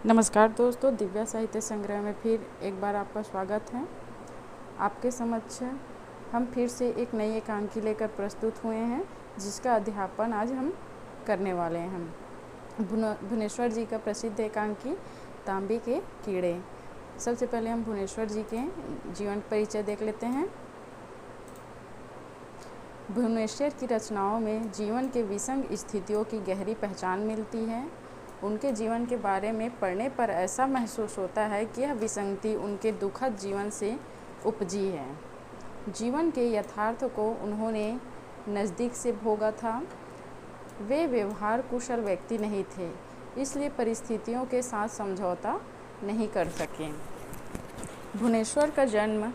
नमस्कार दोस्तों, दिव्या साहित्य संग्रह में फिर एक बार आपका स्वागत है। आपके समक्ष हम फिर से एक नई एकांकी लेकर प्रस्तुत हुए हैं, जिसका अध्यापन आज हम करने वाले हैं। भुवनेश्वर जी का प्रसिद्ध एकांकी तांबे के कीड़े। सबसे पहले हम भुवनेश्वर जी के जीवन परिचय देख लेते हैं। भुवनेश्वर की रचनाओं में जीवन के विसंग स्थितियों की गहरी पहचान मिलती है। उनके जीवन के बारे में पढ़ने पर ऐसा महसूस होता है कि यह विसंगति उनके दुखद जीवन से उपजी है। जीवन के यथार्थ को उन्होंने नज़दीक से भोगा था। वे व्यवहार कुशल व्यक्ति नहीं थे, इसलिए परिस्थितियों के साथ समझौता नहीं कर सके। भुवनेश्वर का जन्म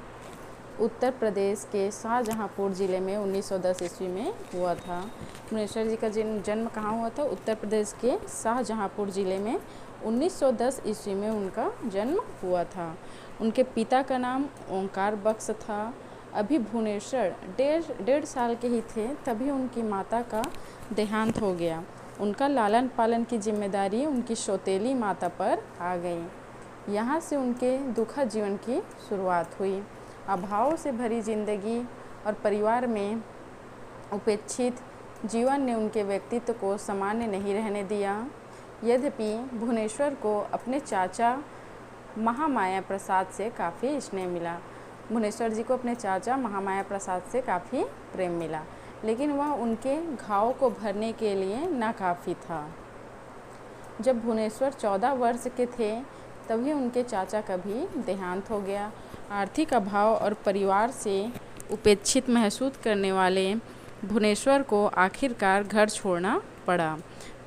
उत्तर प्रदेश के शाहजहाँपुर ज़िले में 1910 ईस्वी में हुआ था। भुवनेश्वर जी का जन्म कहाँ हुआ था? उत्तर प्रदेश के शाहजहाँपुर ज़िले में 1910 ईस्वी में उनका जन्म हुआ था। उनके पिता का नाम ओंकार बख्श था। अभी भुवनेश्वर डेढ़ साल के ही थे, तभी उनकी माता का देहांत हो गया। उनका लालन पालन की जिम्मेदारी उनकी सौतेली माता पर आ गई। यहाँ से उनके दुखद जीवन की शुरुआत हुई। अभाव से भरी जिंदगी और परिवार में उपेक्षित जीवन ने उनके व्यक्तित्व को सामान्य नहीं रहने दिया। यद्यपि भुवनेश्वर को अपने चाचा महामाया प्रसाद से काफ़ी स्नेह मिला। भुवनेश्वर जी को अपने चाचा महामाया प्रसाद से काफ़ी प्रेम मिला, लेकिन वह उनके घाव को भरने के लिए नाकाफ़ी था। जब भुवनेश्वर 14 वर्ष के थे, तभी उनके चाचा का भी देहांत हो गया। आर्थिक अभाव और परिवार से उपेक्षित महसूस करने वाले भुवनेश्वर को आखिरकार घर छोड़ना पड़ा।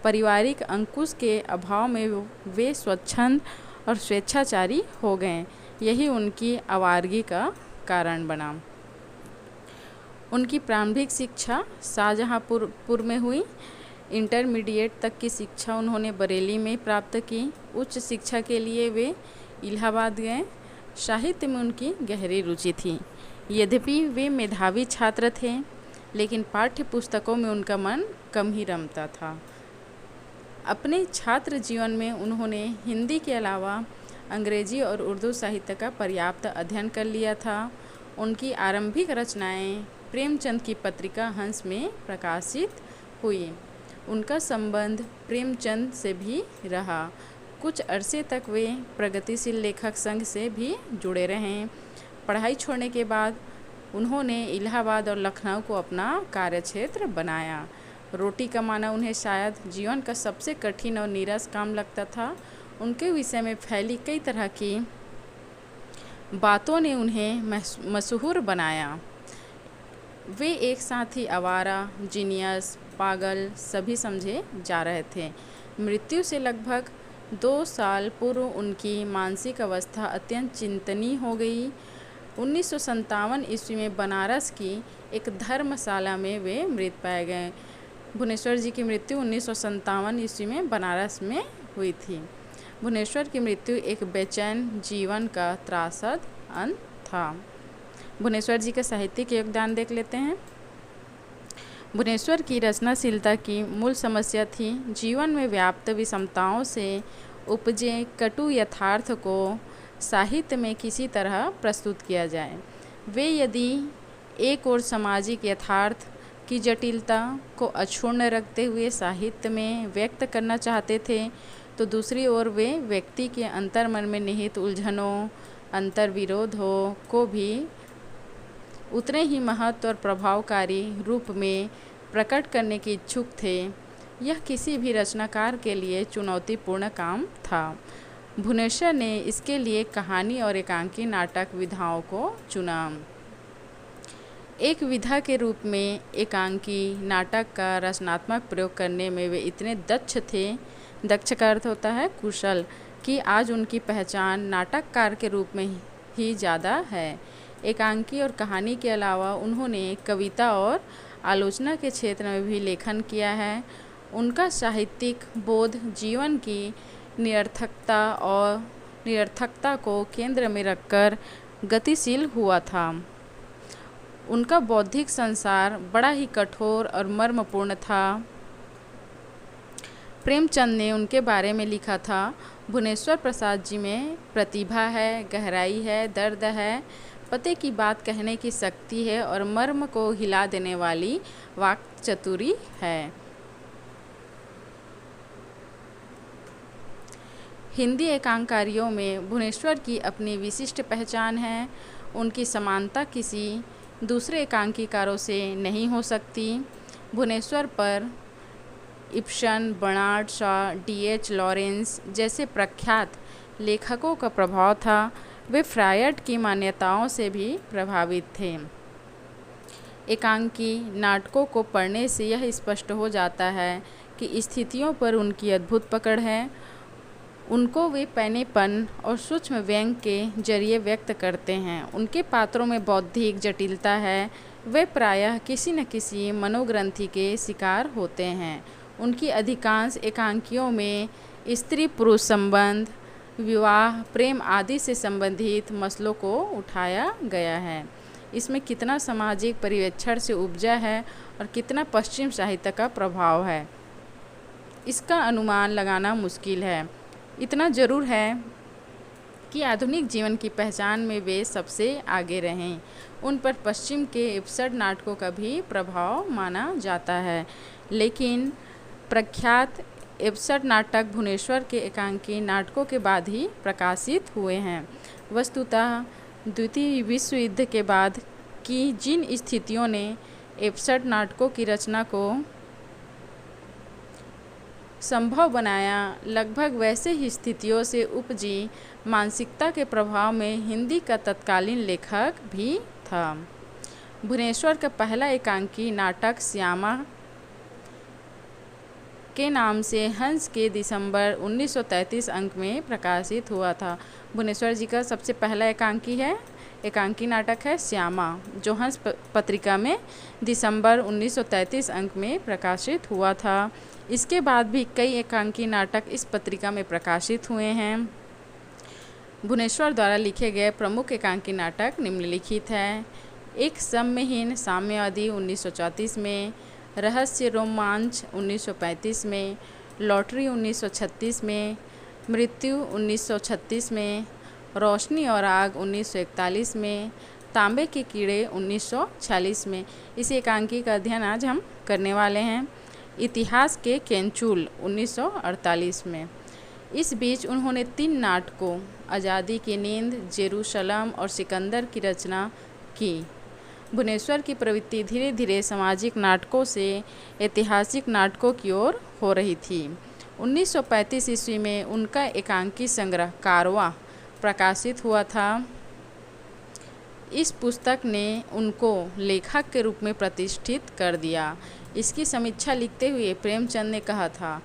पारिवारिक अंकुश के अभाव में वे स्वच्छंद और स्वेच्छाचारी हो गए। यही उनकी आवारगी का कारण बना। उनकी प्रारंभिक शिक्षा शाहजहाँपुर में हुई। इंटरमीडिएट तक की शिक्षा उन्होंने बरेली में प्राप्त की। उच्च शिक्षा के लिए वे इलाहाबाद गए। साहित्य में उनकी गहरी रुचि थी। यद्यपि वे मेधावी छात्र थे, लेकिन पाठ्य पुस्तकों में उनका मन कम ही रमता था। अपने छात्र जीवन में उन्होंने हिंदी के अलावा अंग्रेजी और उर्दू साहित्य का पर्याप्त अध्ययन कर लिया था। उनकी आरंभिक रचनाएं प्रेमचंद की पत्रिका हंस में प्रकाशित हुई। उनका संबंध प्रेमचंद से भी रहा। कुछ अरसे तक वे प्रगतिशील लेखक संघ से भी जुड़े रहे। पढ़ाई छोड़ने के बाद उन्होंने इलाहाबाद और लखनऊ को अपना कार्यक्षेत्र बनाया। रोटी कमाना उन्हें शायद जीवन का सबसे कठिन और नीरस काम लगता था। उनके विषय में फैली कई तरह की बातों ने उन्हें मशहूर बनाया। वे एक साथ ही आवारा, जीनियस, पागल सभी समझे जा रहे थे। मृत्यु से लगभग 2 साल पूर्व उनकी मानसिक अवस्था अत्यंत चिंतनीय हो गई। 1957 ईस्वी में बनारस की एक धर्मशाला में वे मृत पाए गए। भुवनेश्वर जी की मृत्यु 1957 ईस्वी में बनारस में हुई थी। भुवनेश्वर की मृत्यु एक बेचैन जीवन का त्रासद अंत था। भुवनेश्वर जी का साहित्यिक योगदान देख लेते हैं। भुवनेश्वर की रचनाशीलता की मूल समस्या थी जीवन में व्याप्त विषमताओं से उपजे कटु यथार्थ को साहित्य में किसी तरह प्रस्तुत किया जाए। वे यदि एक ओर सामाजिक यथार्थ की जटिलता को अक्षुण्ण रखते हुए साहित्य में व्यक्त करना चाहते थे, तो दूसरी ओर वे व्यक्ति के अंतर्मन में निहित उलझनों, अंतर्विरोधों को भी उतने ही महत्व और प्रभावकारी रूप में प्रकट करने के इच्छुक थे। यह किसी भी रचनाकार के लिए चुनौतीपूर्ण काम था। भुवनेश्वर ने इसके लिए कहानी और एकांकी नाटक विधाओं को चुना। एक विधा के रूप में एकांकी नाटक का रचनात्मक प्रयोग करने में वे इतने दक्ष का अर्थ होता है कुशल, कि आज उनकी पहचान नाटककार के रूप में ही ज़्यादा है। एकांकी और कहानी के अलावा उन्होंने कविता और आलोचना के क्षेत्र में भी लेखन किया है। उनका साहित्यिक बोध जीवन की निरर्थकता को केंद्र में रखकर गतिशील हुआ था। उनका बौद्धिक संसार बड़ा ही कठोर और मर्मपूर्ण था। प्रेमचंद ने उनके बारे में लिखा था, भुवनेश्वर प्रसाद जी में प्रतिभा है, गहराई है, दर्द है, पते की बात कहने की शक्ति है और मर्म को हिला देने वाली वाक चतुरी है। हिंदी एकांककारियों में भुवनेश्वर की अपनी विशिष्ट पहचान है। उनकी समानता किसी दूसरे एकांकीकारों से नहीं हो सकती। भुवनेश्वर पर Ibsen, Bernard Shaw, D.H. Lawrence जैसे प्रख्यात लेखकों का प्रभाव था। वे फ्रायड की मान्यताओं से भी प्रभावित थे। एकांकी नाटकों को पढ़ने से यह स्पष्ट हो जाता है कि स्थितियों पर उनकी अद्भुत पकड़ है। उनको वे पैनेपन और सूक्ष्म व्यंग के जरिए व्यक्त करते हैं। उनके पात्रों में बौद्धिक जटिलता है। वे प्रायः किसी न किसी मनोग्रंथि के शिकार होते हैं। उनकी अधिकांश एकांकियों में स्त्री पुरुष संबंध, विवाह, प्रेम आदि से संबंधित मसलों को उठाया गया है। इसमें कितना सामाजिक परिवेक्षण से उपजा है और कितना पश्चिम साहित्य का प्रभाव है, इसका अनुमान लगाना मुश्किल है। इतना जरूर है कि आधुनिक जीवन की पहचान में वे सबसे आगे रहें। उन पर पश्चिम के एब्सर्ड नाटकों का भी प्रभाव माना जाता है, लेकिन प्रख्यात एब्सर्ड नाटक भुवनेश्वर के एकांकी नाटकों के बाद ही प्रकाशित हुए हैं। वस्तुतः द्वितीय विश्व युद्ध के बाद की जिन स्थितियों ने एब्सर्ड नाटकों की रचना को संभव बनाया, लगभग वैसे ही स्थितियों से उपजी मानसिकता के प्रभाव में हिंदी का तत्कालीन लेखक भी था। भुवनेश्वर का पहला एकांकी नाटक श्यामा के नाम से हंस के दिसंबर 1933 अंक में प्रकाशित हुआ था। भुवनेश्वर जी का सबसे पहला एकांकी नाटक है श्यामा, जो हंस पत्रिका में दिसंबर 1933 अंक में प्रकाशित हुआ था। इसके बाद भी कई एकांकी नाटक इस पत्रिका में प्रकाशित हुए हैं। भुवनेश्वर द्वारा लिखे गए प्रमुख एकांकी नाटक निम्नलिखित हैं। एक सम्यहीन साम्यवादी 1934 में, रहस्य रोमांच 1935 में, लॉटरी 1936 में, मृत्यु 1936 में, रोशनी और आग 1941 में, तांबे के कीड़े 1946 में। इस एकांकी का अध्ययन आज हम करने वाले हैं। इतिहास के केंचुल 1948 में। इस बीच उन्होंने 3 नाटकों आज़ादी की नींद, जेरूशलम और सिकंदर की रचना की। भुवनेश्वर की प्रवृत्ति धीरे धीरे सामाजिक नाटकों से ऐतिहासिक नाटकों की ओर हो रही थी। 1935 ईस्वी में उनका एकांकी संग्रह कारवां प्रकाशित हुआ था। इस पुस्तक ने उनको लेखक के रूप में प्रतिष्ठित कर दिया। इसकी समीक्षा लिखते हुए प्रेमचंद ने कहा था,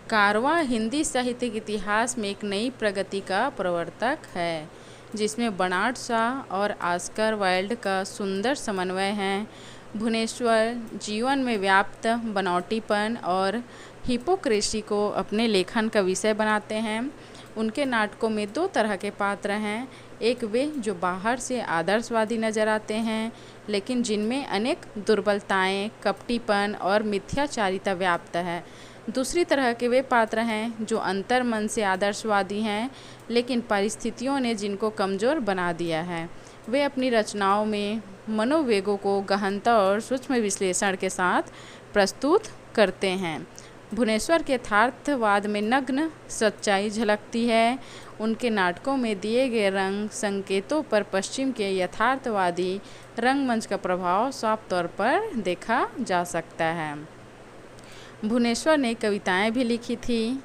कारवां हिंदी साहित्य के इतिहास में एक नई प्रगति का प्रवर्तक है, जिसमें बर्नार्ड शॉ और ऑस्कर वाइल्ड का सुंदर समन्वय है। भुवनेश्वर जीवन में व्याप्त बनावटीपन और हिपोक्रेसी को अपने लेखन का विषय बनाते हैं। उनके नाटकों में 2 तरह के पात्र हैं। एक वे जो बाहर से आदर्शवादी नजर आते हैं, लेकिन जिनमें अनेक दुर्बलताएं, कपटीपन और मिथ्याचारिता व्याप्त है। दूसरी तरह के वे पात्र हैं जो अंतर्मन से आदर्शवादी हैं, लेकिन परिस्थितियों ने जिनको कमज़ोर बना दिया है। वे अपनी रचनाओं में मनोवेगों को गहनता और सूक्ष्म विश्लेषण के साथ प्रस्तुत करते हैं। भुवनेश्वर के यथार्थवाद में नग्न सच्चाई झलकती है। उनके नाटकों में दिए गए रंग संकेतों पर पश्चिम के यथार्थवादी रंगमंच का प्रभाव साफ तौर पर देखा जा सकता है। भुवनेश्वर ने कविताएं भी लिखी थी।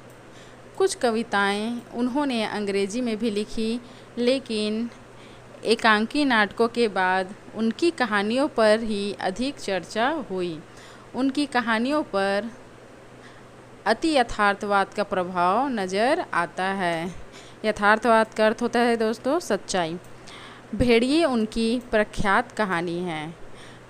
कुछ कविताएं उन्होंने अंग्रेजी में भी लिखी, लेकिन एकांकी नाटकों के बाद उनकी कहानियों पर ही अधिक चर्चा हुई। उनकी कहानियों पर अति यथार्थवाद का प्रभाव नज़र आता है। यथार्थवाद का अर्थ होता है दोस्तों सच्चाई। भेड़िए उनकी प्रख्यात कहानी है।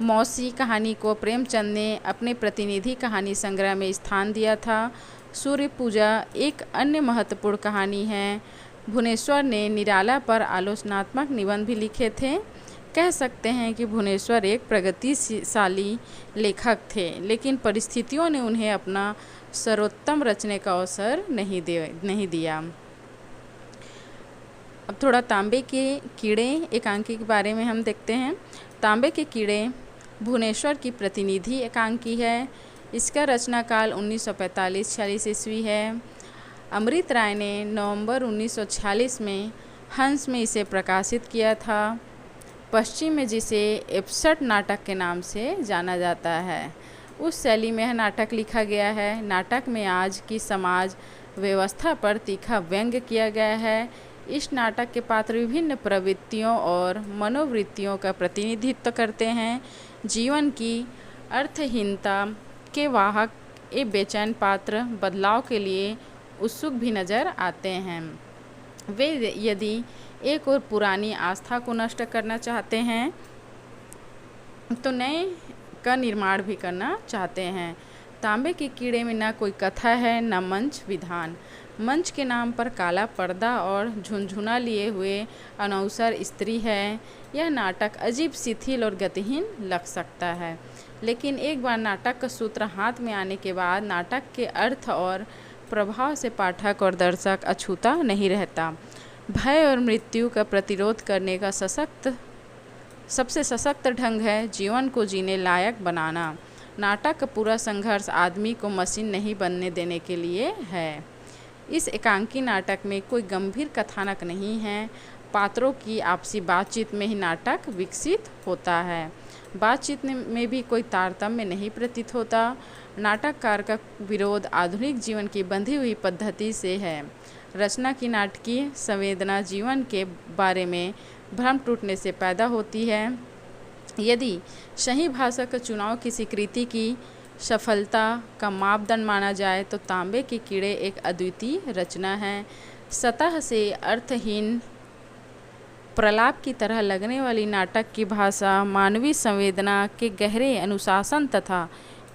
मौसी कहानी को प्रेमचंद ने अपने प्रतिनिधि कहानी संग्रह में स्थान दिया था। सूर्य पूजा एक अन्य महत्वपूर्ण कहानी है। भुवनेश्वर ने निराला पर आलोचनात्मक निबंध भी लिखे थे। कह सकते हैं कि भुवनेश्वर एक प्रगतिशाली लेखक थे, लेकिन परिस्थितियों ने उन्हें अपना सर्वोत्तम रचने का अवसर नहीं दिया। अब थोड़ा तांबे के कीड़े एकांकी के बारे में हम देखते हैं। तांबे के कीड़े भुवनेश्वर की प्रतिनिधि एकांकी है। इसका रचना काल 1945-46 ईस्वी है। अमृत राय ने नवंबर 1946 में हंस में इसे प्रकाशित किया था। पश्चिम में जिसे एपसट नाटक के नाम से जाना जाता है, उस शैली में यह नाटक लिखा गया है। नाटक में आज की समाज व्यवस्था पर तीखा व्यंग्य किया गया है। इस नाटक के पात्र विभिन्न प्रवृत्तियों और मनोवृत्तियों का प्रतिनिधित्व करते हैं। जीवन की अर्थहीनता के वाहक ये बेचैन पात्र बदलाव के लिए उत्सुक भी नजर आते हैं। वे यदि एक और पुरानी आस्था को नष्ट करना चाहते हैं तो नए का निर्माण भी करना चाहते हैं। तांबे के कीड़े में न कोई कथा है न मंच विधान। मंच के नाम पर काला पर्दा और झुनझुना लिए हुए अनौसर स्त्री है। यह नाटक अजीब शिथिल और गतिहीन लग सकता है, लेकिन एक बार नाटक का सूत्र हाथ में आने के बाद नाटक के अर्थ और प्रभाव से पाठक और दर्शक अछूता नहीं रहता। भय और मृत्यु का प्रतिरोध करने का सबसे सशक्त ढंग है जीवन को जीने लायक बनाना। नाटक का पूरा संघर्ष आदमी को मशीन नहीं बनने देने के लिए है। इस एकांकी नाटक में कोई गंभीर कथानक नहीं है। पात्रों की आपसी बातचीत में ही नाटक विकसित होता है। बातचीत में भी कोई तारतम्य नहीं प्रतीत होता। नाटककार का विरोध आधुनिक जीवन की बंधी हुई पद्धति से है। रचना की नाटकीय संवेदना जीवन के बारे में भ्रम टूटने से पैदा होती है। यदि सही भाषा का चुनाव किसी कृति की सफलता का मापदंड माना जाए तो तांबे के कीड़े एक अद्वितीय रचना है। सतह से अर्थहीन प्रलाप की तरह लगने वाली नाटक की भाषा मानवीय संवेदना के गहरे अनुशासन तथा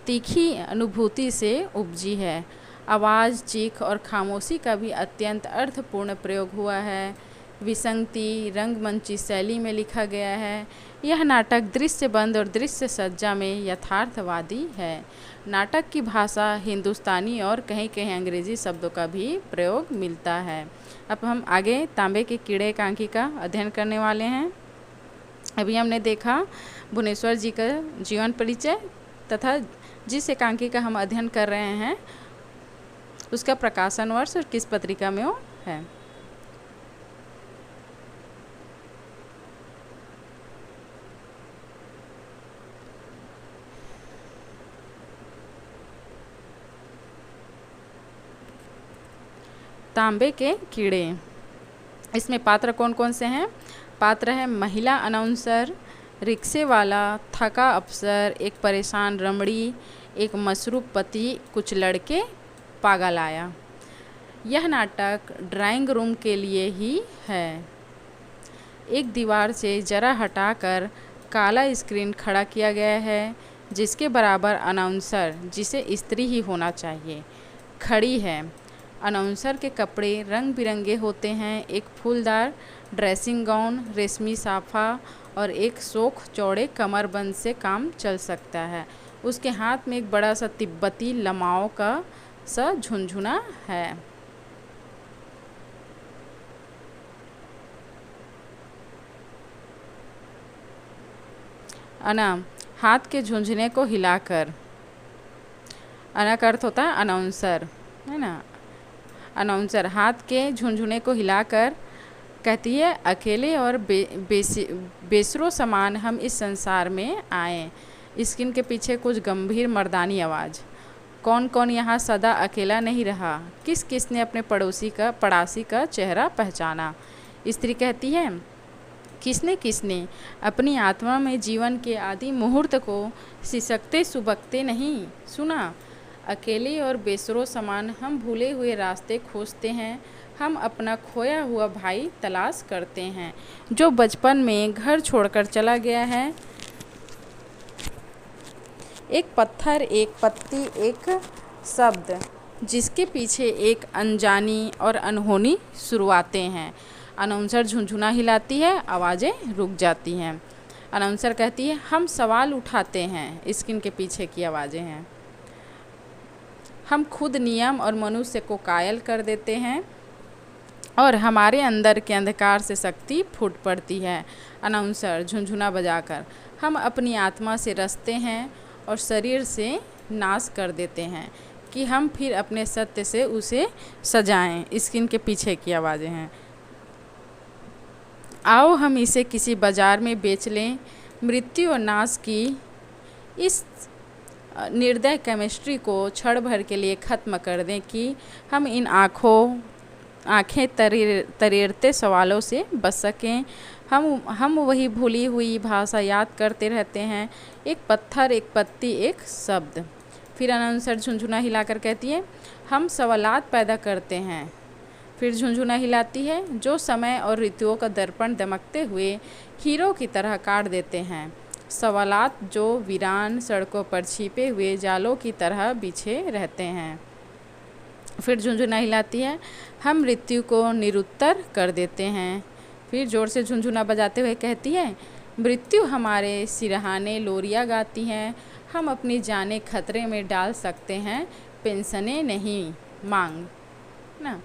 तीखी अनुभूति से उपजी है। आवाज़, चीख और खामोशी का भी अत्यंत अर्थपूर्ण प्रयोग हुआ है। विसंगति रंगमंची शैली में लिखा गया है। यह नाटक दृश्यबंद और दृश्य सज्जा में यथार्थवादी है। नाटक की भाषा हिंदुस्तानी और कहीं कहीं अंग्रेजी शब्दों का भी प्रयोग मिलता है। अब हम आगे तांबे के कीड़े एकांकी का अध्ययन करने वाले हैं। अभी हमने देखा भुवनेश्वर जी का जीवन परिचय तथा जिस एकांकी का हम अध्ययन कर रहे हैं उसका प्रकाशन वर्ष और किस पत्रिका में वो है। तांबे के कीड़े, इसमें पात्र कौन कौन से हैं? पात्र है महिला अनाउंसर, रिक्शे वाला, थका अफसर, एक परेशान रमणी, एक मसरूफ पति, कुछ लड़के, पागल आया। यह नाटक ड्राइंग रूम के लिए ही है। एक दीवार से जरा हटाकर काला स्क्रीन खड़ा किया गया है जिसके बराबर अनाउंसर, जिसे स्त्री ही होना चाहिए, खड़ी है। अनाउंसर के कपड़े रंग बिरंगे होते हैं। एक फूलदार ड्रेसिंग गाउन, रेशमी साफा और एक शोख चौड़े कमरबंद से काम चल सकता है। उसके हाथ में एक बड़ा सा तिब्बती लमाओं का सा झुनझुना है। अना, हाथ के झुंझुने को हिलाकर। अना का अर्थ होता है अनाउंसर, है ना। अनाउंसर हाथ के झुंझुने को हिलाकर कहती है, अकेले और बेसरो समान हम इस संसार में आए। स्क्रीन के पीछे कुछ गंभीर मर्दानी आवाज़। कौन कौन यहाँ सदा अकेला नहीं रहा? किस किस ने अपने पड़ासी का चेहरा पहचाना? स्त्री कहती है, किसने अपनी आत्मा में जीवन के आदि मुहूर्त को सिसकते सुबकते नहीं सुना? अकेले और बेसरो समान हम भूले हुए रास्ते खोजते हैं। हम अपना खोया हुआ भाई तलाश करते हैं जो बचपन में घर छोड़कर चला गया है। एक पत्थर, एक पत्ती, एक शब्द जिसके पीछे एक अनजानी और अनहोनी शुरुआतें हैं। अनाउंसर झुनझुना हिलाती है, आवाज़ें रुक जाती हैं। अनाउंसर कहती है, हम सवाल उठाते हैं। स्क्रीन के पीछे की आवाज़ें हैं। हम खुद नियम और मनुष्य को कायल कर देते हैं और हमारे अंदर के अंधकार से शक्ति फूट पड़ती है। अनाउंसर झुनझुना बजाकर, हम अपनी आत्मा से रचते हैं और शरीर से नाश कर देते हैं कि हम फिर अपने सत्य से उसे सजाएं। स्क्रीन के पीछे की आवाज़ें हैं। आओ हम इसे किसी बाज़ार में बेच लें। मृत्यु और नाश की इस निर्दय केमिस्ट्री को क्षण भर के लिए ख़त्म कर दें कि हम इन आँखें तरेरते सवालों से बच सकें। हम वही भूली हुई भाषा याद करते रहते हैं, एक पत्थर, एक पत्ती, एक शब्द। फिर अनाउंसर झुनझुना हिलाकर कहती है, हम सवालात पैदा करते हैं। फिर झुनझुना हिलाती है, जो समय और ऋतुओं का दर्पण दमकते हुए हीरो की तरह काट देते हैं। सवालात जो वीरान सड़कों पर छिपे हुए जालों की तरह बिछे रहते हैं। फिर झुनझुना हिलाती है, हम मृत्यु को निरुत्तर कर देते हैं। फिर ज़ोर से झुनझुना बजाते हुए कहती है, मृत्यु हमारे सिरहाने लोरियाँ गाती हैं। हम अपनी जानें खतरे में डाल सकते हैं, पेंशनें नहीं मांग ना।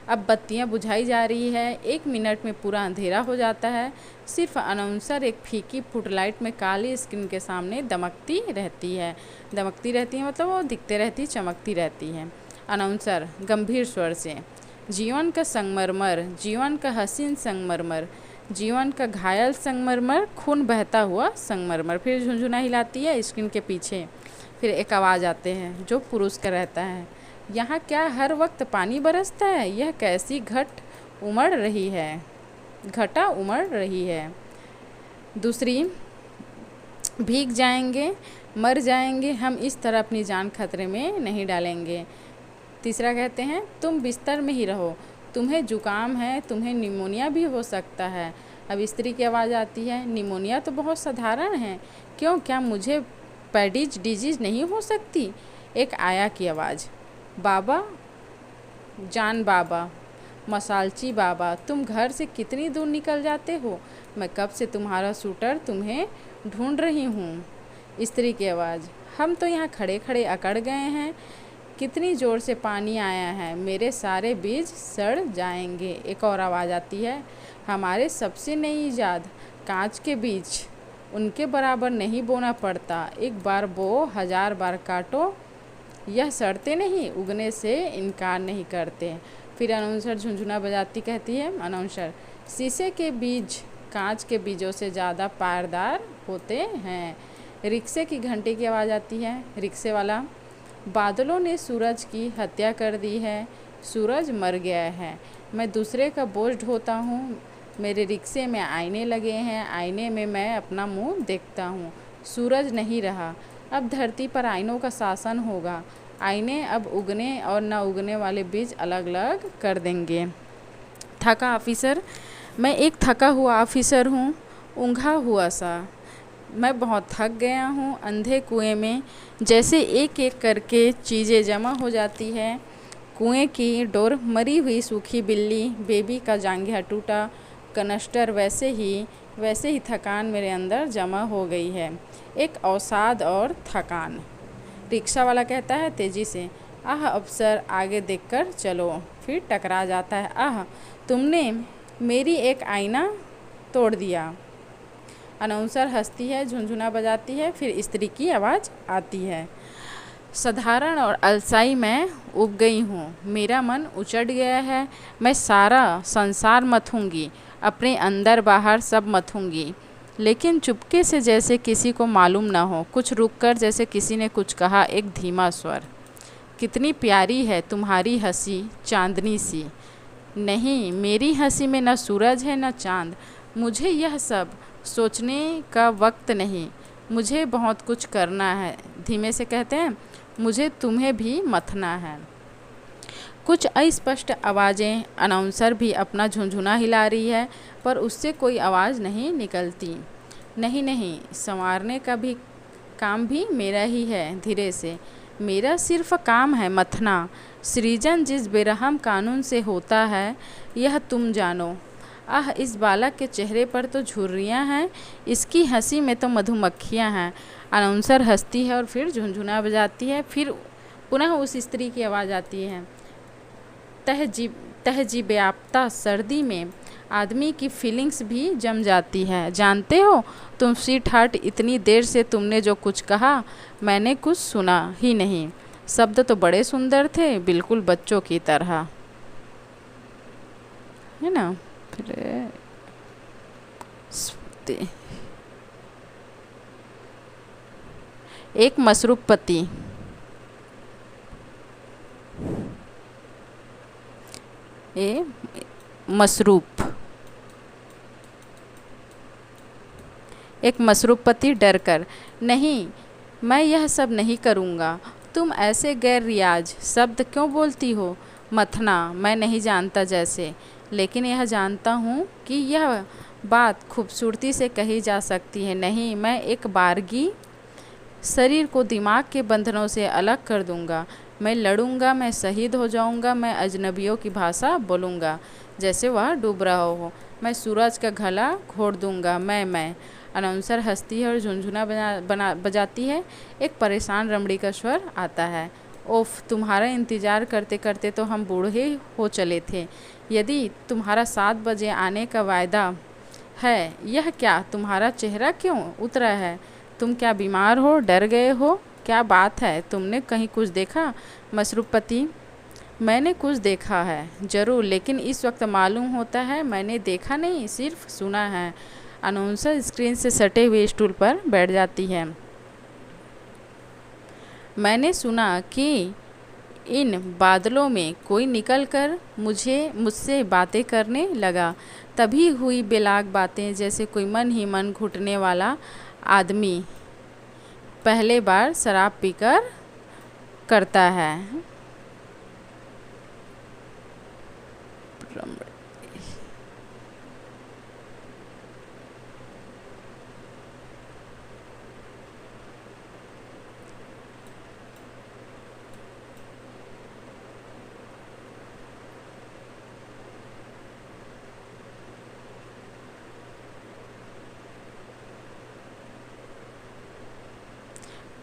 अब बत्तियां बुझाई जा रही है। 1 मिनट में पूरा अंधेरा हो जाता है। सिर्फ अनाउंसर एक फीकी फुटलाइट में काली स्क्रीन के सामने दमकती रहती है मतलब वो दिखते रहती, चमकती रहती है। अनाउंसर गंभीर स्वर से, जीवन का संगमरमर, जीवन का हसीन संगमरमर, जीवन का घायल संगमरमर, खून बहता हुआ संगमरमर। फिर झुनझुना हिलाती है स्क्रीन के पीछे। फिर एक आवाज़ आते हैं जो पुरुष का रहता है, यहाँ क्या हर वक्त पानी बरसता है? यह कैसी घटा उमड़ रही है। दूसरी, भीग जाएंगे, मर जाएंगे, हम इस तरह अपनी जान खतरे में नहीं डालेंगे। तीसरा कहते हैं, तुम बिस्तर में ही रहो, तुम्हें जुकाम है, तुम्हें निमोनिया भी हो सकता है। अब स्त्री की आवाज़ आती है, निमोनिया तो बहुत साधारण है, क्यों, क्या मुझे पैडिज डिजीज नहीं हो सकती? एक आया की आवाज़, बाबा, जान बाबा, मसालची बाबा, तुम घर से कितनी दूर निकल जाते हो? मैं कब से तुम्हारा शूटर तुम्हें ढूंढ रही हूँ। स्त्री की आवाज़, हम तो यहाँ खड़े खड़े अकड़ गए हैं, कितनी ज़ोर से पानी आया है, मेरे सारे बीज सड़ जाएंगे। एक और आवाज़ आती है, हमारे सबसे नई ईजाद, कांच के बीज, उनके बराबर नहीं बोना पड़ता, एक बार बो, 1000 बार काटो, यह सड़ते नहीं, उगने से इनकार नहीं करते। फिर अनाउंसर झुनझुना बजाती कहती है, अनाउंसर, शीशे के बीज कांच के बीजों से ज़्यादा पायदार होते हैं। रिक्शे की घंटे की आवाज़ आती है। रिक्शे वाला, बादलों ने सूरज की हत्या कर दी है, सूरज मर गया है, मैं दूसरे का बोझ ढोता हूँ, मेरे रिक्शे में आईने लगे हैं, आईने में मैं अपना मुंह देखता हूँ, सूरज नहीं रहा, अब धरती पर आईनों का शासन होगा, आईने अब उगने और न उगने वाले बीज अलग अलग कर देंगे। थका ऑफिसर, मैं एक थका हुआ ऑफिसर हूँ, ऊँघा हुआ सा, मैं बहुत थक गया हूँ। अंधे कुएं में जैसे एक एक करके चीज़ें जमा हो जाती है, कुएं की डोर, मरी हुई सूखी बिल्ली, बेबी का जांघिया टूटा कनस्टर, वैसे ही थकान मेरे अंदर जमा हो गई है, एक अवसाद और थकान। रिक्शा वाला कहता है तेज़ी से, आह अफसर, आगे देखकर चलो। फिर टकरा जाता है, आह तुमने मेरी एक आईना तोड़ दिया। अनाउंसर हंसती है, झुनझुना बजाती है। फिर स्त्री की आवाज़ आती है, साधारण और अलसाई मैं उब गई हूँ, मेरा मन उचट गया है, मैं सारा संसार मथूंगी, अपने अंदर बाहर सब मथूंगी, लेकिन चुपके से, जैसे किसी को मालूम ना हो, कुछ रुककर जैसे किसी ने कुछ कहा, एक धीमा स्वर, कितनी प्यारी है तुम्हारी हंसी, चांदनी सी। नहीं, मेरी हंसी में न सूरज है न चांद, मुझे यह सब सोचने का वक्त नहीं, मुझे बहुत कुछ करना है। धीमे से कहते हैं, मुझे तुम्हें भी मथना है। कुछ अस्पष्ट आवाज़ें, अनाउंसर भी अपना झुनझुना हिला रही है, पर उससे कोई आवाज़ नहीं निकलती। नहीं, संवारने का भी काम भी मेरा ही है। धीरे से, मेरा सिर्फ काम है मथना, सृजन जिस बेरहम कानून से होता है, यह तुम जानो। आह, इस बालक के चेहरे पर तो झुर्रियाँ हैं, इसकी हंसी में तो मधुमक्खियाँ हैं। अनाउंसर हंसती है और फिर झुनझुना बजाती है। फिर पुनः उस स्त्री की आवाज़ आती है, तहजीब-याफ्ता सर्दी में आदमी की फीलिंग्स भी जम जाती है। जानते हो तुम स्वीट हार्ट, इतनी देर से तुमने जो कुछ कहा मैंने कुछ सुना ही नहीं। शब्द तो बड़े सुंदर थे, बिल्कुल बच्चों की तरह, है ना। फिर एक मसरूफ पति। एक मसरूफ पति डर कर, नहीं मैं यह सब नहीं करूँगा। तुम ऐसे गैर रियाज शब्द क्यों बोलती हो? मथना मैं नहीं जानता जैसे, लेकिन यह जानता हूँ कि यह बात खूबसूरती से कही जा सकती है। नहीं, मैं एक बारगी शरीर को दिमाग के बंधनों से अलग कर दूंगा। मैं लड़ूंगा, मैं शहीद हो जाऊंगा, मैं अजनबियों की भाषा बोलूंगा जैसे वह डूब रहा हो। मैं सूरज का गला घोट दूंगा। मैं अनाउंसर हंसती है और झुनझुना बजाती है। एक परेशान रमड़ी का स्वर आता है, ओफ, तुम्हारा इंतज़ार करते करते तो हम बूढ़े हो चले थे। यदि तुम्हारा 7 बजे आने का वायदा है, यह क्या तुम्हारा चेहरा क्यों उतरा है? तुम क्या बीमार हो, डर गए हो? क्या बात है, तुमने कहीं कुछ देखा? मसरूफ पति, मैंने कुछ देखा है ज़रूर, लेकिन इस वक्त मालूम होता है मैंने देखा नहीं, सिर्फ सुना है। अनाउंसर स्क्रीन से सटे हुए स्टूल पर बैठ जाती है। मैंने सुना कि इन बादलों में कोई निकलकर मुझसे बातें करने लगा। तभी हुई बेलाग बातें, जैसे कोई मन ही मन घुटने वाला आदमी पहले बार शराब पीकर करता है।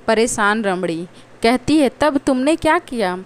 परेशान रमड़ी कहती है, तब तुमने क्या किया?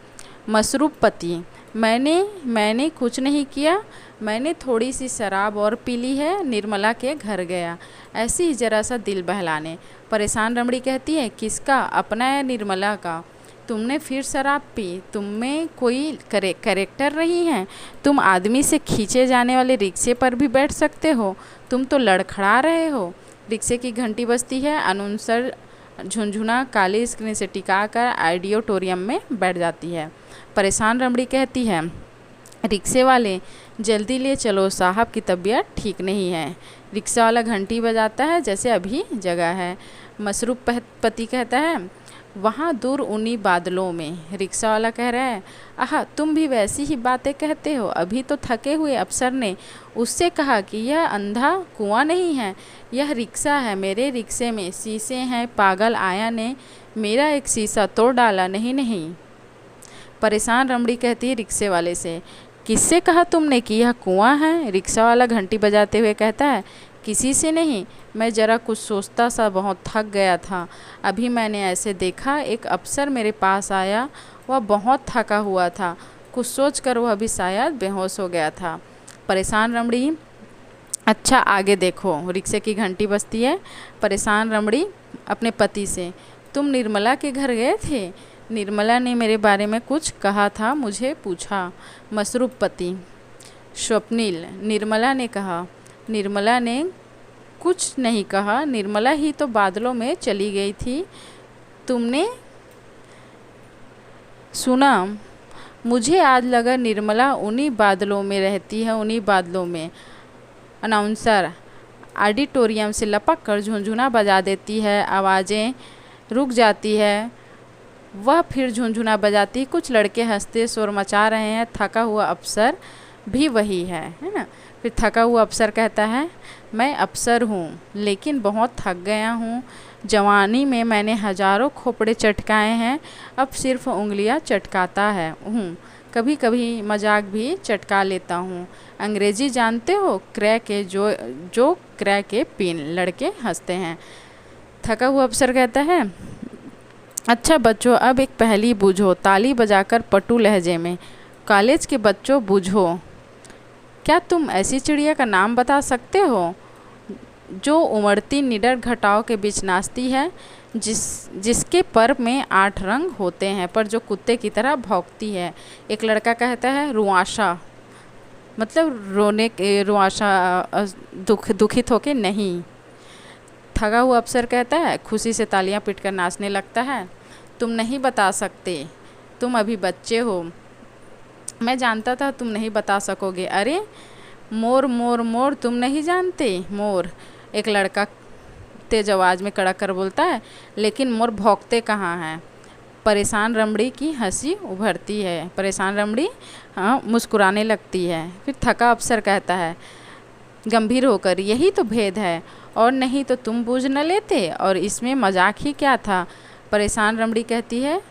मसरूफ पति, मैंने कुछ नहीं किया। मैंने थोड़ी सी शराब और पी ली है, निर्मला के घर गया, ऐसी ही जरा सा दिल बहलाने। परेशान रमड़ी कहती है, किसका, अपना या निर्मला का? तुमने फिर शराब पी? तुम में कोई कैरेक्टर नहीं है? तुम आदमी से खींचे जाने वाले रिक्शे पर भी बैठ सकते हो? तुम तो लड़खड़ा रहे हो। रिक्शे की घंटी बजती है। अनाउंसर झुनझुना काली स्क्रीन से टिकाकर ऑडिटोरियम में बैठ जाती है। परेशान रमड़ी कहती है, रिक्शे वाले जल्दी ले चलो, साहब की तबीयत ठीक नहीं है। रिक्शा वाला घंटी बजाता है जैसे अभी जगह है। मसरूफ पति कहता है, वहाँ दूर उन्हीं बादलों में। रिक्शा वाला कह रहा है, आह, तुम भी वैसी ही बातें कहते हो। अभी तो थके हुए अफसर ने उससे कहा कि यह अंधा कुआं नहीं है, यह रिक्शा है। मेरे रिक्शे में शीशे हैं। पागल आया ने मेरा एक शीशा तोड़ डाला। नहीं। परेशान रमड़ी कहती है रिक्शे वाले से, किससे कहा तुमने कि यह कुआं है? रिक्शा वाला घंटी बजाते हुए कहता है, किसी से नहीं, मैं ज़रा कुछ सोचता सा बहुत थक गया था। अभी मैंने ऐसे देखा, एक अफसर मेरे पास आया, वह बहुत थका हुआ था। कुछ सोचकर वह भी शायद बेहोश हो गया था। परेशान रमड़ी, अच्छा आगे देखो। रिक्शे की घंटी बजती है। परेशान रमड़ी अपने पति से, तुम निर्मला के घर गए थे? निर्मला ने मेरे बारे में कुछ कहा था, मुझे पूछा। मसरूफ पति, स्वप्निल, निर्मला ने कहा। निर्मला ने कुछ नहीं कहा, निर्मला ही तो बादलों में चली गई थी। तुमने सुना? मुझे आज लगा निर्मला उन्हीं बादलों में रहती है, उन्हीं बादलों में। अनाउंसर ऑडिटोरियम से लपक कर झुनझुना बजा देती है। आवाज़ें रुक जाती है। वह फिर झुनझुना बजाती। कुछ लड़के हंसते शोर मचा रहे हैं। थका हुआ अफसर भी वही है ना। फिर थका हुआ अफसर कहता है, मैं अफसर हूँ, लेकिन बहुत थक गया हूँ। जवानी में मैंने हज़ारों खोपड़े चटकाए हैं, अब सिर्फ उंगलियाँ चटकाता हूँ। कभी कभी मजाक भी चटका लेता हूँ। अंग्रेज़ी जानते हो? क्रैक के जो क्रैक के पिन। लड़के हंसते हैं। थका हुआ अफसर कहता है, अच्छा बच्चों, अब एक पहेली बूझो ताली बजाकर पटु लहजे में। कॉलेज के बच्चों बूझो, क्या तुम ऐसी चिड़िया का नाम बता सकते हो जो उमड़ती निडर घटाओं के बीच नाचती है, जिसके पर में 8 रंग होते हैं पर जो कुत्ते की तरह भौंकती है। एक लड़का कहता है रुआशा, मतलब रोने के रुआशा, दुखित होके नहीं। थका हुआ अफसर कहता है खुशी से तालियां पीटकर नाचने लगता है। तुम नहीं बता सकते, तुम अभी बच्चे हो, मैं जानता था तुम नहीं बता सकोगे। अरे मोर मोर मोर, तुम नहीं जानते मोर? एक लड़का तेज आवाज़ में कड़क कर बोलता है, लेकिन मोर भौंकते कहाँ हैं? परेशान रमड़ी की हंसी उभरती है। परेशान रमड़ी मुस्कुराने लगती है। फिर थका अफसर कहता है गंभीर होकर, यही तो भेद है, और नहीं तो तुम बूझ न लेते, और इसमें मजाक ही क्या था? परेशान रमड़ी कहती है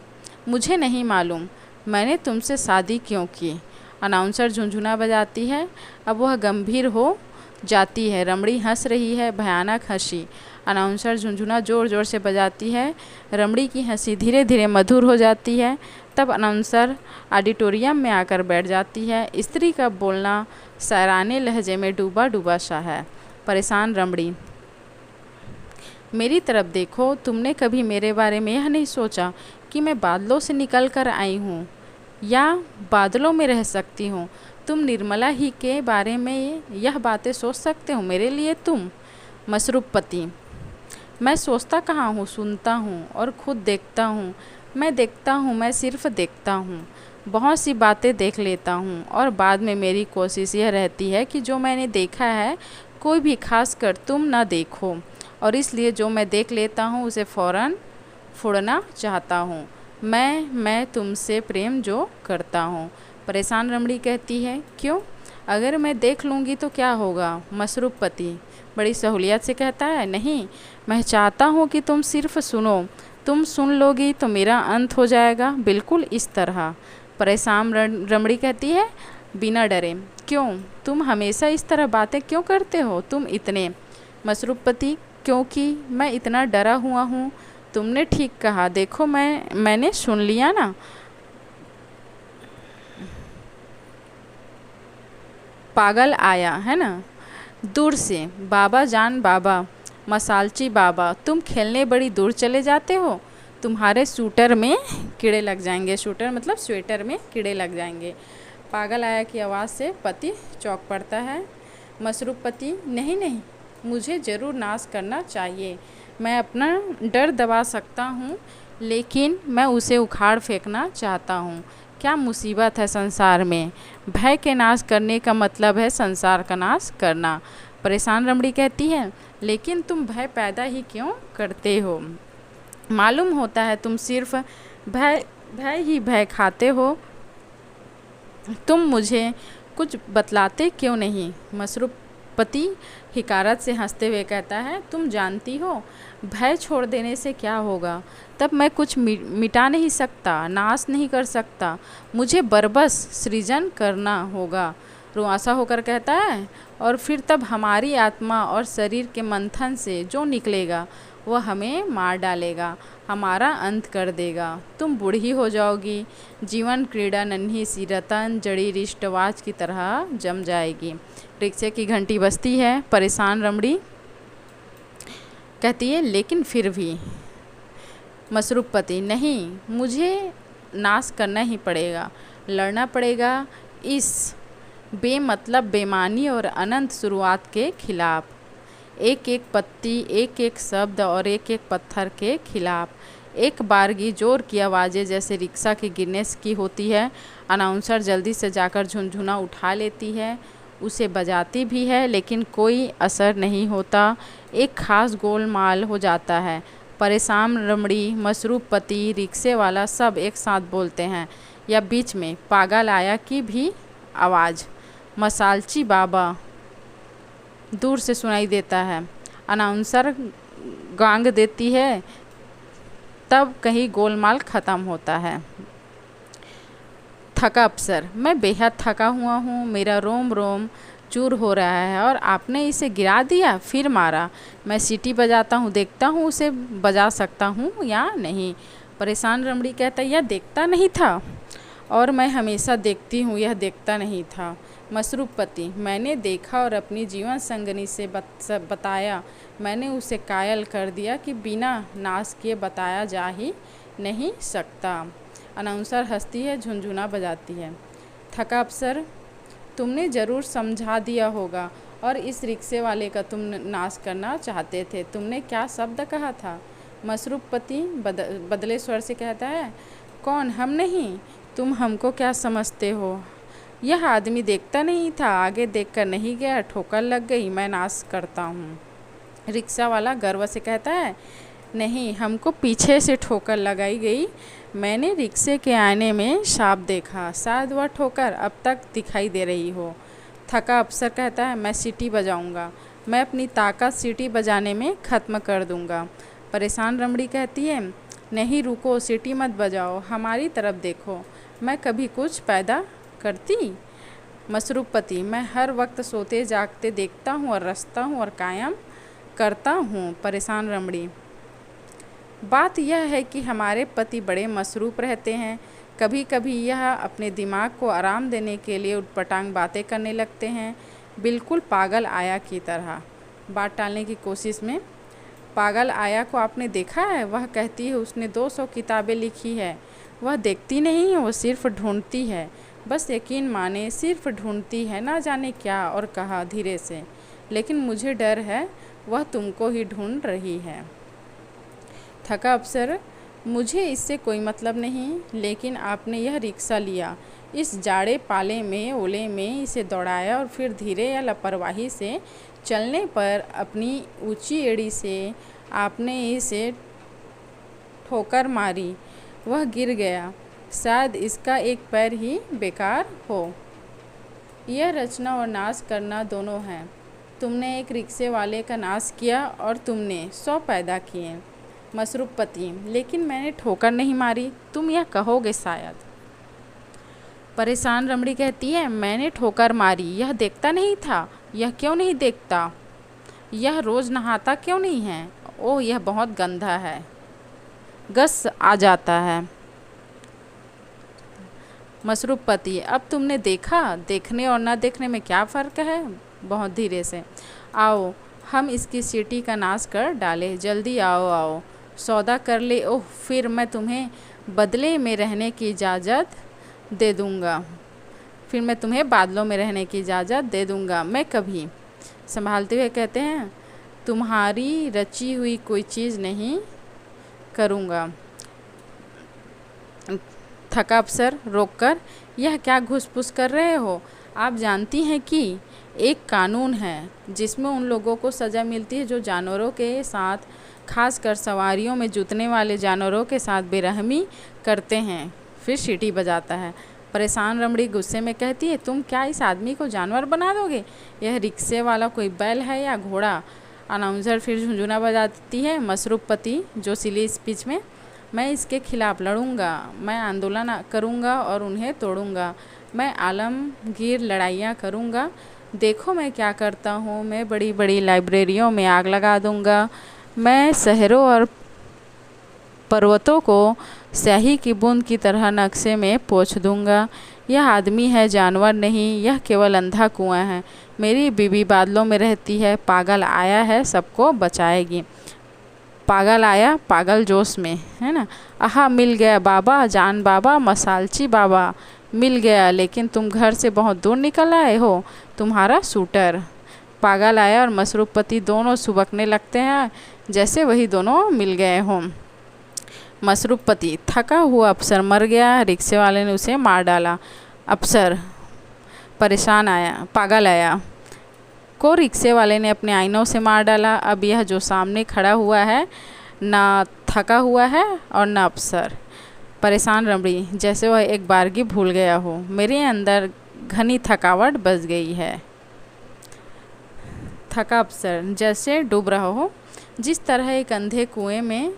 मुझे नहीं मालूम मैंने तुमसे शादी क्यों की। अनाउंसर झुंझुना बजाती है। अब वह गंभीर हो जाती है। रमड़ी हंस रही है, भयानक हंसी। अनाउंसर झुंझुना ज़ोर ज़ोर से बजाती है। रमड़ी की हंसी धीरे धीरे मधुर हो जाती है। तब अनाउंसर ऑडिटोरियम में आकर बैठ जाती है। स्त्री का बोलना सराने लहजे में डूबा डूबा सा है। परेशान रमड़ी, मेरी तरफ देखो, तुमने कभी मेरे बारे में यह नहीं सोचा कि मैं बादलों से निकल कर आई हूँ या बादलों में रह सकती हूँ। तुम निर्मला ही के बारे में यह बातें सोच सकते हो मेरे लिए तुम? मसरूपपति, मैं सोचता कहाँ हूँ, सुनता हूँ और खुद देखता हूँ। मैं देखता हूँ, मैं सिर्फ देखता हूँ। बहुत सी बातें देख लेता हूँ और बाद में मेरी कोशिश यह रहती है कि जो मैंने देखा है कोई भी खास कर तुम ना देखो, और इसलिए जो मैं देख लेता हूँ उसे फ़ौरन फोड़ना चाहता हूँ। मैं तुमसे प्रेम जो करता हूँ। परेशान रमड़ी कहती है क्यों? अगर मैं देख लूँगी तो क्या होगा? मसरूपपति बड़ी सहूलियत से कहता है नहीं, मैं चाहता हूँ कि तुम सिर्फ सुनो। तुम सुन लोगी तो मेरा अंत हो जाएगा, बिल्कुल इस तरह। परेशान रमड़ी कहती है बिना डरे। क्यों? तुम हमेशा इस तरह बातें क्यों करते हो तुम इतने? मसरूपपति, क्योंकि मैं इतना डरा हुआ हूँ। तुमने ठीक कहा, देखो मैंने सुन लिया ना। पागल आया है ना दूर से, बाबा जान बाबा, मसालची बाबा, तुम खेलने बड़ी दूर चले जाते हो, तुम्हारे सूटर में कीड़े लग जाएंगे। शूटर मतलब स्वेटर में कीड़े लग जाएंगे। पागल आया की आवाज़ से पति चौंक पड़ता है। मसरूपपति, नहीं नहीं, मुझे ज़रूर नाश करना चाहिए। मैं अपना डर दबा सकता हूँ, लेकिन मैं उसे उखाड़ फेंकना चाहता हूँ। क्या मुसीबत है संसार में? भय के नाश करने का मतलब है संसार का नाश करना। परेशान रमड़ी कहती है लेकिन तुम भय पैदा ही क्यों करते हो? मालूम होता है तुम सिर्फ भय ही भय खाते हो। तुम मुझे कुछ बतलाते क्यों नहीं? मसरूपपति हिकारत से हंसते हुए कहता है तुम जानती हो भय छोड़ देने से क्या होगा? तब मैं कुछ मिटा नहीं सकता, नाश नहीं कर सकता, मुझे बरबस सृजन करना होगा। रुआसा होकर कहता है और फिर तब हमारी आत्मा और शरीर के मंथन से जो निकलेगा वह हमें मार डालेगा, हमारा अंत कर देगा। तुम बूढ़ी हो जाओगी, जीवन क्रीड़ा नन्ही सी रतन जड़ी रिष्टवाज की तरह जम जाएगी। रिक्शे की घंटी बजती है। परेशान रमड़ी कहती है लेकिन फिर भी। मसरूपपति, नहीं, मुझे नाश करना ही पड़ेगा, लड़ना पड़ेगा इस बेमतलब बेमानी और अनंत शुरुआत के खिलाफ। एक एक पत्ती, एक एक शब्द और एक एक पत्थर के खिलाफ। एक बारगी जोर की आवाज़ें जैसे रिक्शा के गिरने की होती है। अनाउंसर जल्दी से जाकर झुनझुना उठा लेती है, उसे बजाती भी है, लेकिन कोई असर नहीं होता। एक खास गोलमाल हो जाता है। परेशान रमड़ी, मसरूपपति, रिक्शे वाला सब एक साथ बोलते हैं, या बीच में पागल आया की भी आवाज़ मसालची बाबा दूर से सुनाई देता है। अनाउंसर गांग देती है, तब कहीं गोलमाल ख़त्म होता है। थका अफसर, मैं बेहद थका हुआ हूँ, मेरा रोम रोम चूर हो रहा है और आपने इसे गिरा दिया, फिर मारा। मैं सीटी बजाता हूँ, देखता हूँ उसे बजा सकता हूँ या नहीं। परेशान रमणी कहता, यह देखता नहीं था और मैं हमेशा देखती हूँ, यह देखता नहीं था। मसरूफ़ पति, मैंने देखा और अपनी जीवन संगनी से बताया। मैंने उसे कायल कर दिया कि बिना नाश किए बताया जा ही नहीं सकता। अनाउंसर हंसती है, झुनझुना बजाती है। थका अफसर, तुमने ज़रूर समझा दिया होगा और इस रिक्शे वाले का तुम नाश करना चाहते थे। तुमने क्या शब्द कहा था? मसरूफ़ पति बदले स्वर से कहता है, कौन? हम नहीं। तुम हमको क्या समझते हो? यह आदमी देखता नहीं था, आगे देखकर नहीं गया, ठोकर लग गई, मैं नाश करता हूँ। रिक्शा वाला गर्व से कहता है, नहीं, हमको पीछे से ठोकर लगाई गई। मैंने रिक्शे के आईने में सांप देखा, शायद वह ठोकर अब तक दिखाई दे रही हो। थका अफसर कहता है, मैं सीटी बजाऊंगा, मैं अपनी ताकत सीटी बजाने में ख़त्म कर दूंगा। परेशान रमणी कहती है, नहीं रुको, सीटी मत बजाओ, हमारी तरफ देखो, मैं कभी कुछ पैदा करती। मसरूफ़ पति, मैं हर वक्त सोते जागते देखता हूँ और रचता हूँ और कायम करता हूँ। परेशान रमणी, बात यह है कि हमारे पति बड़े मसरूफ़ रहते हैं। कभी कभी यह अपने दिमाग को आराम देने के लिए उटपटांग बातें करने लगते हैं, बिल्कुल पागल आया की तरह। बात टालने की कोशिश में, पागल आया को आपने देखा है? वह कहती है उसने 200 किताबें लिखी है। वह देखती नहीं है, वो सिर्फ ढूंढती है। बस यकीन माने, सिर्फ ढूंढती है, ना जाने क्या। और कहा धीरे से, लेकिन मुझे डर है, वह तुमको ही ढूंढ रही है। थका अफसर, मुझे इससे कोई मतलब नहीं, लेकिन आपने यह रिक्शा लिया, इस जाड़े पाले में ओले में इसे दौड़ाया और फिर धीरे या लापरवाही से चलने पर अपनी ऊंची एड़ी से आपने इसे ठोकर मारी, वह गिर गया। शायद इसका एक पैर ही बेकार हो। यह रचना और नाश करना दोनों है। तुमने एक रिक्शे वाले का नाश किया और तुमने 100 पैदा किए। मसरूफ़ पति, लेकिन मैंने ठोकर नहीं मारी, तुम यह कहोगे शायद। परेशान रमणी कहती है, मैंने ठोकर मारी, यह देखता नहीं था। यह क्यों नहीं देखता? यह रोज़ नहाता क्यों नहीं है? ओह, यह बहुत गंदा है, गस आ जाता है। मसरूफ़ पति, अब तुमने देखा, देखने और ना देखने में क्या फ़र्क है? बहुत धीरे से, आओ हम इसकी सीटी का नाश कर डालें, जल्दी आओ आओ, सौदा कर ले। ओह, फिर मैं तुम्हें बदले में रहने की इजाज़त दे दूँगा, फिर मैं तुम्हें बादलों में रहने की इजाज़त दे दूँगा। मैं कभी, संभालते हुए कहते हैं, तुम्हारी रची हुई कोई चीज़ नहीं करूँगा। थका अफसर रोककर, यह क्या घुसपुस कर रहे हो? आप जानती हैं कि एक कानून है जिसमें उन लोगों को सज़ा मिलती है जो जानवरों के साथ, खासकर सवारियों में जुतने वाले जानवरों के साथ बेरहमी करते हैं। फिर सीटी बजाता है। परेशान रमणी गुस्से में कहती है, तुम क्या इस आदमी को जानवर बना दोगे? यह रिक्शे वाला कोई बैल है या घोड़ा? अनाउंसर फिर झुंझुना बजाती है। मसरूफ़ पति जो सिली स्पीच में, मैं इसके खिलाफ़ लड़ूंगा, मैं आंदोलन करूंगा और उन्हें तोड़ूंगा, मैं आलमगीर लड़ाइयाँ करूंगा। देखो मैं क्या करता हूँ, मैं बड़ी बड़ी लाइब्रेरियों में आग लगा दूंगा, मैं शहरों और पर्वतों को स्याही की बूंद की तरह नक्शे में पोंछ दूंगा। यह आदमी है, जानवर नहीं, यह केवल अंधा कुआं है। मेरी बीवी बादलों में रहती है, पागल आया है, सबको बचाएगी। पागल आया, पागल जोश में, है ना। आहा, मिल गया बाबा, जान बाबा, मसालची बाबा, मिल गया, लेकिन तुम घर से बहुत दूर निकल आए हो, तुम्हारा सूटर। पागल आया और मसरूफ़ पति दोनों सुबकने लगते हैं जैसे वही दोनों मिल गए हों। मसरूफ़ पति, थका हुआ अफसर मर गया, रिक्शे वाले ने उसे मार डाला। अफसर, परेशान आया, पागल आया को रिक्शे वाले ने अपने आईनों से मार डाला। अब यह जो सामने खड़ा हुआ है, ना थका हुआ है और ना अफसर। परेशान रमणी, जैसे वह एक बारगी भूल गया हो, मेरे अंदर घनी थकावट बस गई है। थका अफसर, जैसे डूब रहा हो, जिस तरह एक अंधे कुएं में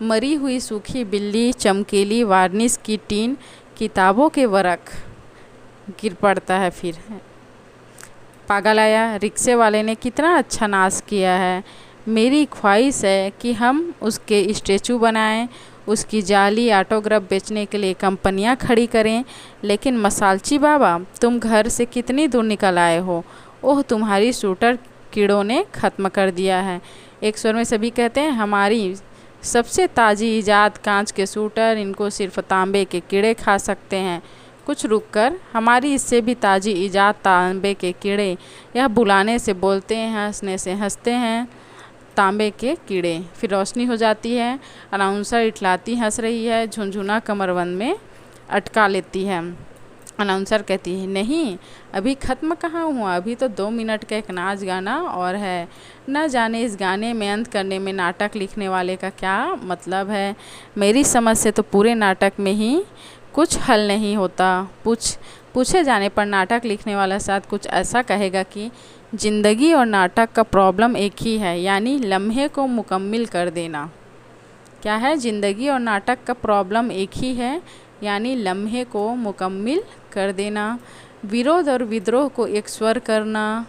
मरी हुई सूखी बिल्ली, चमकीली वार्निश की टीन, किताबों के वरक गिर पड़ता है। फिर पागल आया, रिक्शे वाले ने कितना अच्छा नाश किया है। मेरी ख्वाहिश है कि हम उसके स्टैचू बनाएं, उसकी जाली ऑटोग्राफ बेचने के लिए कंपनियां खड़ी करें। लेकिन मसालची बाबा, तुम घर से कितनी दूर निकल आए हो? ओह, तुम्हारी शूटर कीड़ों ने ख़त्म कर दिया है। एक स्वर में सभी कहते हैं, हमारी सबसे ताज़ी इजाद कांच के शूटर, इनको सिर्फ तांबे के कीड़े खा सकते हैं। कुछ रुककर, हमारी इससे भी ताज़ी इजाद तांबे के कीड़े, यह बुलाने से बोलते हैं, हंसने से हंसते हैं, तांबे के कीड़े। फिर रोशनी हो जाती है। अनाउंसर इटलाती हंस रही है, झुनझुना कमरबंद में अटका लेती है। अनाउंसर कहती है, नहीं, अभी ख़त्म कहाँ हुआ, अभी तो 2 मिनट का एक नाच गाना और है। न जाने इस गाने में अंत करने में नाटक लिखने वाले का क्या मतलब है। मेरी समझ से तो पूरे नाटक में ही कुछ हल नहीं होता। पूछे जाने पर नाटक लिखने वाला शायद कुछ ऐसा कहेगा कि ज़िंदगी और नाटक का प्रॉब्लम एक ही है, यानी लम्हे को मुकम्मिल कर देना। क्या है? ज़िंदगी और नाटक का प्रॉब्लम एक ही है, यानी लम्हे को मुकम्मिल कर देना। विरोध और विद्रोह को एक स्वर करना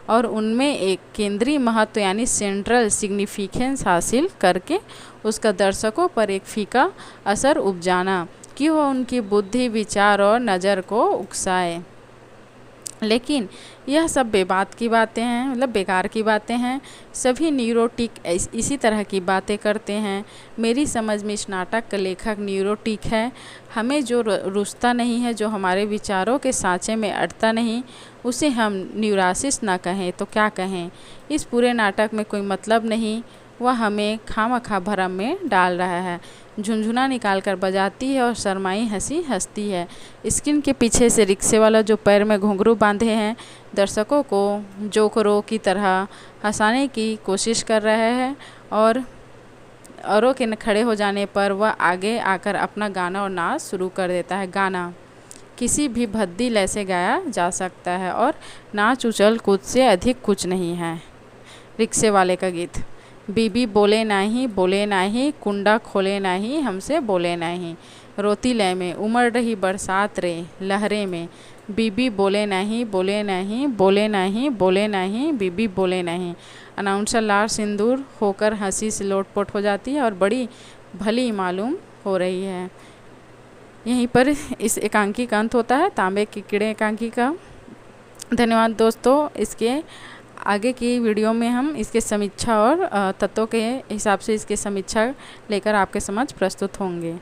और उनमें एक केंद्रीय महत्व यानी सेंट्रल सिग्निफिकेंस हासिल करके उसका दर्शकों पर एक फीका असर उपजाना कि वह उनकी बुद्धि, विचार और नज़र को उकसाए। लेकिन यह सब बेबात की बातें हैं, मतलब बेकार की बातें हैं। सभी न्यूरोटिक इसी तरह की बातें करते हैं। मेरी समझ में इस नाटक का लेखक न्यूरोटिक है। हमें जो रुचता नहीं है, जो हमारे विचारों के सांचे में अटता नहीं, उसे हम न्यूरासिस ना कहें तो क्या कहें। इस पूरे नाटक में कोई मतलब नहीं, वह हमें खामखा भरम में डाल रहा है। झुनझुना निकाल कर बजाती है और शर्माई हंसी हंसती है। स्क्रीन के पीछे से रिक्शे वाला जो पैर में घुंघरू बांधे हैं, दर्शकों को जोकरों की तरह हंसाने की कोशिश कर रहे हैं और औरों के खड़े हो जाने पर वह आगे आकर अपना गाना और नाच शुरू कर देता है। गाना किसी भी भद्दी लय से गाया जा सकता है और नाच उछल कूद से अधिक कुछ नहीं है। रिक्शे वाले का गीत। बीबी बोले नाही, कुंडा खोले नाही, हमसे बोले नहीं। रोती लय में उमड़ रही बरसात रे लहरे में, बीबी बोले नहीं, बीबी बोले नहीं। अनाउंसर लाल सिंदूर होकर हंसी से लोटपोट हो जाती है और बड़ी भली मालूम हो रही है। यहीं पर इस एकांकी का अंत होता है, तांबे के कीड़े एकांकी का। धन्यवाद दोस्तों। इसके आगे की वीडियो में हम इसके समीक्षा और तत्वों के हिसाब से इसके समीक्षा लेकर आपके समक्ष प्रस्तुत होंगे।